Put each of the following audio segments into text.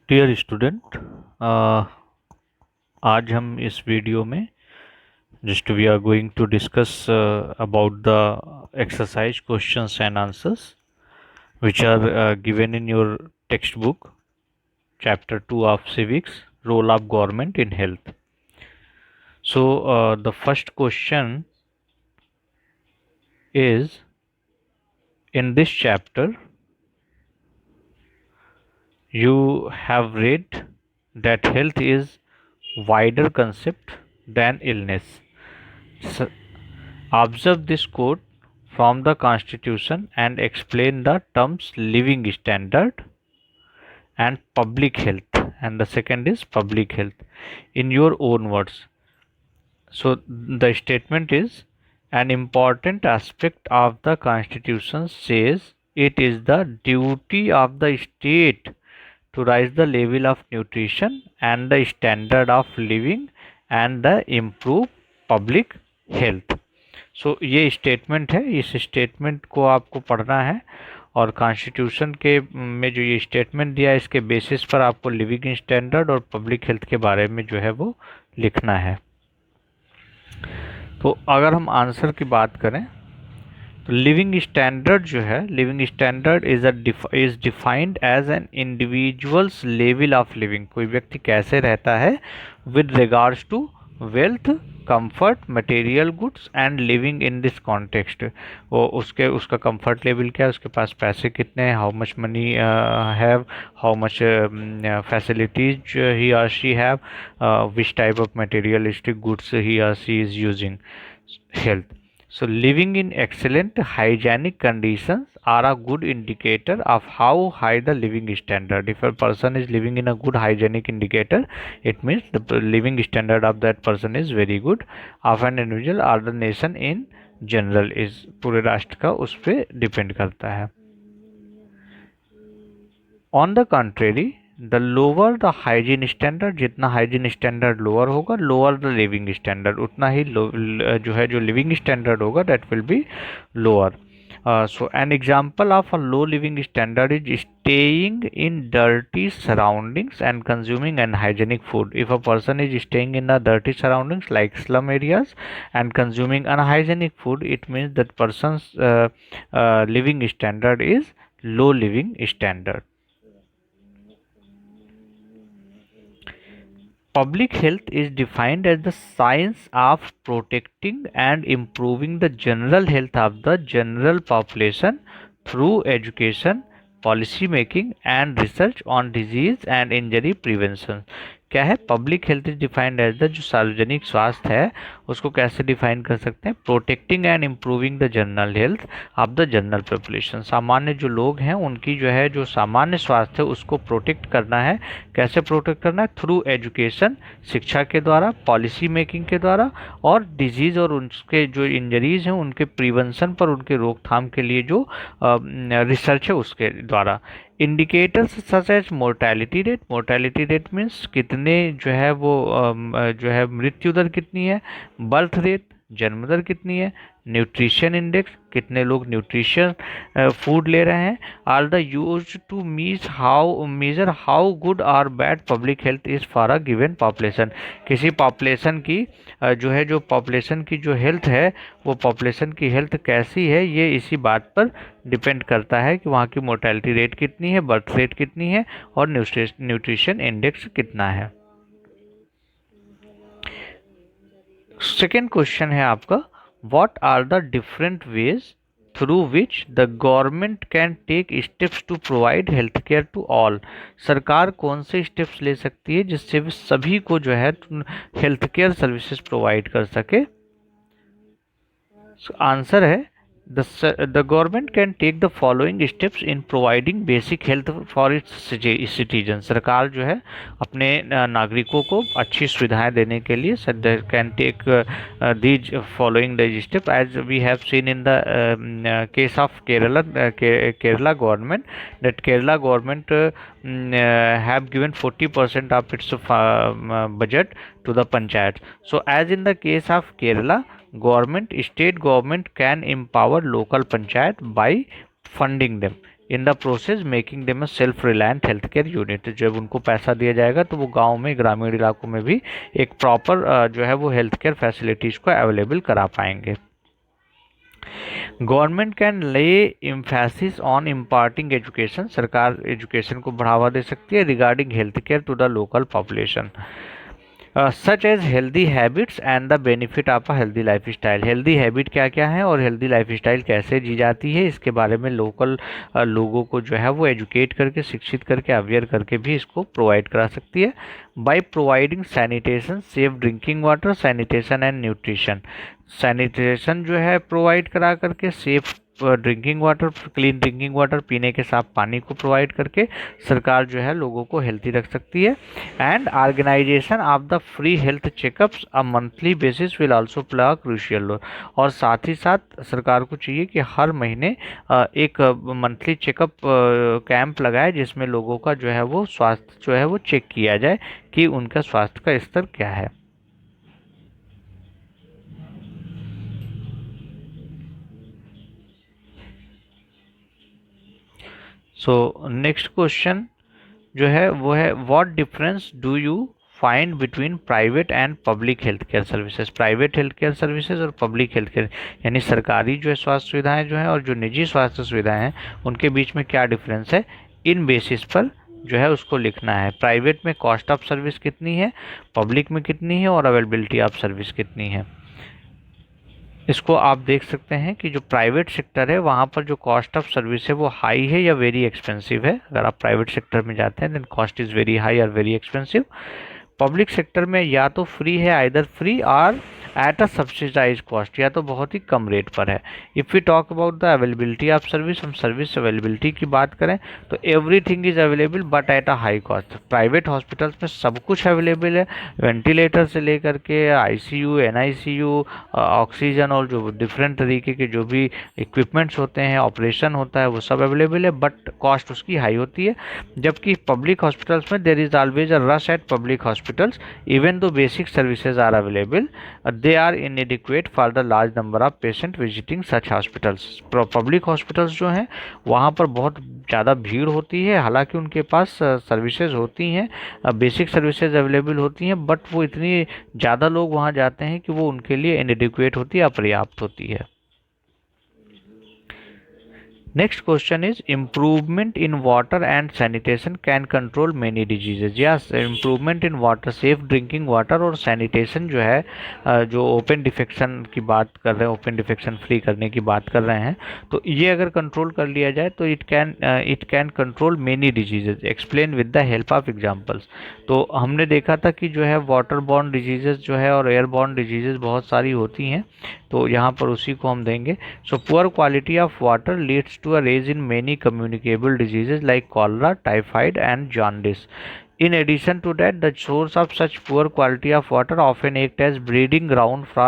Dear student, आज हम इस वीडियो में just we are going to discuss about the exercise questions and answers which are given in your textbook chapter 2 of civics, role of government in health. So the first question is, in this chapter you have read that health is wider concept than illness. So, observe this quote from the Constitution and explain the terms living standard and public health. And the second is public health in your own words. So, the statement is, an important aspect of the Constitution says it is the duty of the state to raise the level of nutrition and the standard of living and the improve public health. सो ये statement है, इस statement को आपको पढ़ना है और constitution के में जो ये स्टेटमेंट दिया है इसके बेसिस पर आपको लिविंग स्टैंडर्ड और पब्लिक हेल्थ के बारे में जो है वो लिखना है। तो अगर हम आंसर की बात करें तो लिविंग स्टैंडर्ड जो है, living standard is defined as an individual's level of living. कोई व्यक्ति कैसे रहता है with regards to wealth, comfort, material goods and living in this context. वो उसका कंफर्ट लेवल क्या है, उसके पास पैसे कितने हैं, how much money have, how much facilities he or she have, which type of materialistic goods he or she is using, health. So living in excellent hygienic conditions are a good indicator of how high the living standard. If a person is living in a good hygienic indicator, it means the living standard of that person is very good of an individual or the nation in general is, पूरे राष्ट्र का उस पर depend करता है। On the contrary, the lower the hygiene standard, जितना hygiene standard lower होगा, lower the living standard, उतना ही जो है जो लिविंग स्टैंडर्ड होगा that will be lower. So an example of a low living standard is staying in dirty surroundings and consuming unhygienic food. If a person is staying in the dirty surroundings like slum areas and consuming unhygienic food, it means that person's living standard is low living standard. Public health is defined as the science of protecting and improving the general health of the general population through education, policy making and research on disease and injury prevention। क्या है? Public health is defined as the, जो सार्वजनिक स्वास्थ्य है उसको कैसे define कर सकते हैं? Protecting and improving the general health of the general population. सामान्य जो लोग हैं उनकी जो है जो सामान्य स्वास्थ्य है उसको प्रोटेक्ट करना है। कैसे प्रोटेक्ट करना है? थ्रू एजुकेशन, शिक्षा के द्वारा, पॉलिसी मेकिंग के द्वारा, और डिजीज़ और उनके जो इंजरीज हैं उनके प्रिवेंशन पर, उनके रोकथाम के लिए जो रिसर्च है उसके द्वारा। Indicators such as mortality rate, mortality rate means कितने जो है वो जो है मृत्यु दर कितनी है, बर्थ रेट जन्म दर कितनी है, न्यूट्रिशन इंडेक्स कितने लोग न्यूट्रिशन फूड ले रहे हैं, are the use to measure how good और bad public health is for a given population. किसी पॉपुलेशन की जो है जो पॉपुलेशन की जो हेल्थ है वो पॉपुलेशन की हेल्थ कैसी है, ये इसी बात पर डिपेंड करता है कि वहाँ की मोर्टेलिटी रेट कितनी है, बर्थ रेट कितनी है और न्यूट्रिशन इंडेक्स कितना है। सेकेंड क्वेश्चन है आपका, what are the different ways through which the government can take steps to provide health care to all। सरकार कौन से स्टेप्स ले सकती है जिससे वे सभी को जो है हेल्थ केयर सर्विसेज प्रोवाइड कर सके? आंसर है the government can take the following steps in providing basic health for its citizens। सरकार जो है अपने नागरिकों को अच्छी सुविधाएं देने के लिए can take these following the steps as we have seen in the case of Kerala government, that Kerala government have given 40% of its budget to the panchayat। So as in the case of Kerala, state government can empower local panchayat by funding them। In the process making them a self reliant health care unit. जब उनको पैसा दिया जाएगा तो वो गांव में, ग्रामीण इलाकों में भी एक प्रॉपर जो है वो हेल्थ केयर फैसिलिटीज़ को अवेलेबल करा पाएंगे। Government can lay emphasis on imparting education, सरकार एजुकेशन को बढ़ावा दे सकती है regarding health care to the local population, such as healthy habits and the benefit of a healthy life style. Healthy habit क्या क्या है और हेल्दी लाइफ स्टाइल कैसे जी जाती है, इसके बारे में लोकल लोगों को जो है वो एजुकेट करके, शिक्षित करके, अवेयर करके भी इसको प्रोवाइड करा सकती है। By providing sanitation, safe drinking water, sanitation and nutrition, sanitation जो है प्रोवाइड करा करके, safe drinking water, clean drinking water, पीने के साफ पानी को प्रोवाइड करके सरकार जो है लोगों को हेल्थी रख सकती है। And organization of the free health checkups a monthly basis will also play a crucial role, और साथ ही साथ सरकार को चाहिए कि हर महीने एक मंथली चेकअप कैंप लगाए जिसमें लोगों का जो है वो स्वास्थ्य जो है वो चेक किया जाए कि उनका स्वास्थ्य का स्तर क्या है। सो नेक्स्ट क्वेश्चन जो है वो है what difference do you find between private and public health care services. Private health care services और पब्लिक हेल्थ केयर यानी सरकारी जो है स्वास्थ्य सुविधाएं जो है और जो निजी स्वास्थ्य सुविधाएं हैं उनके बीच में क्या डिफरेंस है, इन बेसिस पर जो है उसको लिखना है। प्राइवेट में कॉस्ट ऑफ सर्विस कितनी है, पब्लिक में कितनी है और अवेलेबिलिटी ऑफ सर्विस कितनी है। इसको आप देख सकते हैं कि जो प्राइवेट सेक्टर है वहाँ पर जो कॉस्ट ऑफ सर्विस है वो हाई है या वेरी एक्सपेंसिव है। अगर आप प्राइवेट सेक्टर में जाते हैं then cost is very high और वेरी एक्सपेंसिव। पब्लिक सेक्टर में या तो फ्री है, आइदर फ्री और एट अ सब्सिडाइज कॉस्ट, या तो बहुत ही कम रेट पर है। If we talk about the availability of service, हम सर्विस अवेलेबिलिटी की बात करें तो everything is available but at a high cost. Private hospitals में सब कुछ अवेलेबल है, वेंटिलेटर से लेकर के आईसीयू, एनआईसीयू, ऑक्सीजन और जो डिफरेंट तरीके के जो भी इक्विपमेंट्स होते हैं, ऑपरेशन होता है, वो सब अवेलेबल है बट कॉस्ट उसकी हाई होती है। जबकि पब्लिक हॉस्पिटल्स में there is always a rush at public hospitals even though basic services are available, they are inadequate for the large number of patient visiting such hospitals। Public hospitals जो हैं वहाँ पर बहुत ज़्यादा भीड़ होती है, हालांकि उनके पास सर्विसेज होती हैं, बेसिक सर्विसेज अवेलेबल होती हैं बट वो इतनी ज़्यादा लोग वहाँ जाते हैं कि वो उनके लिए inadequate होती है, अपर्याप्त होती है। Next question is improvement in water and sanitation can control many diseases। Yes, improvement in water, safe drinking water और sanitation जो है जो ओपन डिफेक्शन की बात कर रहे हैं, ओपन डिफेक्शन फ्री करने की बात कर रहे हैं, तो ये अगर कंट्रोल कर लिया जाए तो it can control many diseases. Explain with the help of examples. तो हमने देखा था कि जो है वाटर बॉर्न डिजीजेज जो है और एयर बॉर्न डिजीजेज बहुत सारी होती हैं, तो यहाँ पर उसी को हम देंगे। So poor quality of water leads to a rise in many communicable diseases like cholera, typhoid and jaundice। In addition to that, the source of such poor quality of water often act as breeding ground for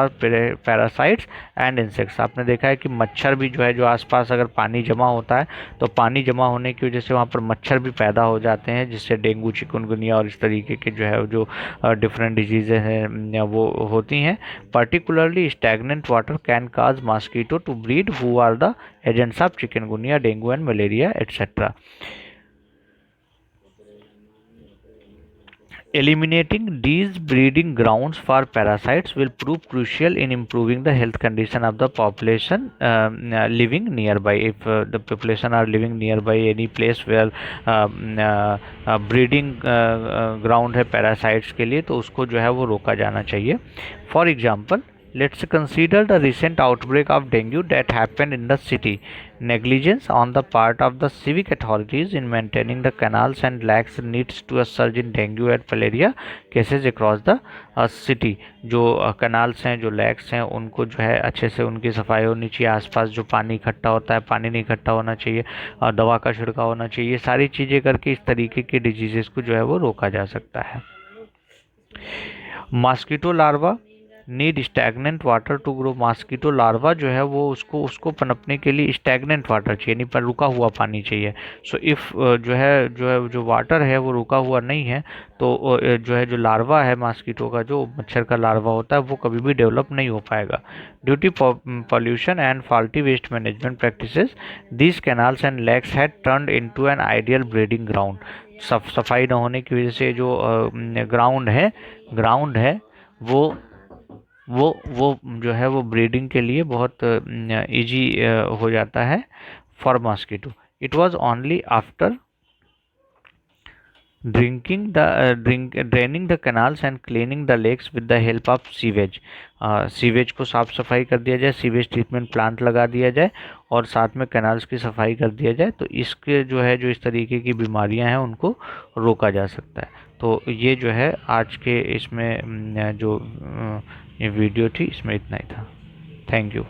parasites and insects। आपने देखा है कि मच्छर भी जो है, जो आसपास अगर पानी जमा होता है तो पानी जमा होने की वजह से वहाँ पर मच्छर भी पैदा हो जाते हैं, जिससे डेंगू, चिकनगुनिया और इस तरीके के जो है जो डिफरेंट डिजीज़ें हैं वो होती हैं। Particularly stagnant water can cause mosquito to breed who are the agents of chikungunya, dengue and malaria etcetera. Eliminating these breeding grounds for parasites will prove crucial in improving the health condition of the population living nearby। If the population are living nearby any place where breeding ground है parasites के लिए, तो उसको जो है वो रोका जाना चाहिए। For example, let's consider the recent outbreak of dengue that happened in the city। Negligence on the part of the civic authorities in maintaining the canals and lakes leads to a surge in dengue and malaria cases across the city। जो canals हैं, जो lakes हैं, उनको जो है अच्छे से उनकी सफाई होनी चाहिए, आसपास जो पानी इकट्ठा होता है पानी नहीं इकट्ठा होना चाहिए, दवा का छिड़काव होना चाहिए। सारी चीज़ें करके इस तरीके के डिजीज़ेस को जो है वो रोका जा सकता है। Mosquito larva need stagnant water to grow. Mosquito larva जो है वो उसको पनपने के लिए स्टैगनेंट वाटर चाहिए, यानी पर रुका हुआ पानी चाहिए। सो इफ़ जो वाटर है वो रुका हुआ नहीं है, तो जो लार्वा है मॉस्किटो का, जो मच्छर का लार्वा होता है, वो कभी भी डेवलप नहीं हो पाएगा। Due to pollution and faulty waste management practices, these canals and lakes had turned into an ideal breeding ground. सफाई न होने की वजह से जो ग्राउंड है वो वो जो है वो ब्रीडिंग के लिए बहुत इजी हो जाता है for mosquito. It was only after draining the canals and cleaning the lakes with the help of sewage. Sewage को साफ सफाई कर दिया जाए, सीवेज ट्रीटमेंट प्लांट लगा दिया जाए और साथ में कैनाल्स की सफाई कर दिया जाए, तो इसके जो इस तरीके की बीमारियां हैं उनको रोका जा सकता है। तो ये जो है आज के इसमें ये वीडियो थी, इसमें इतना ही था। Thank you.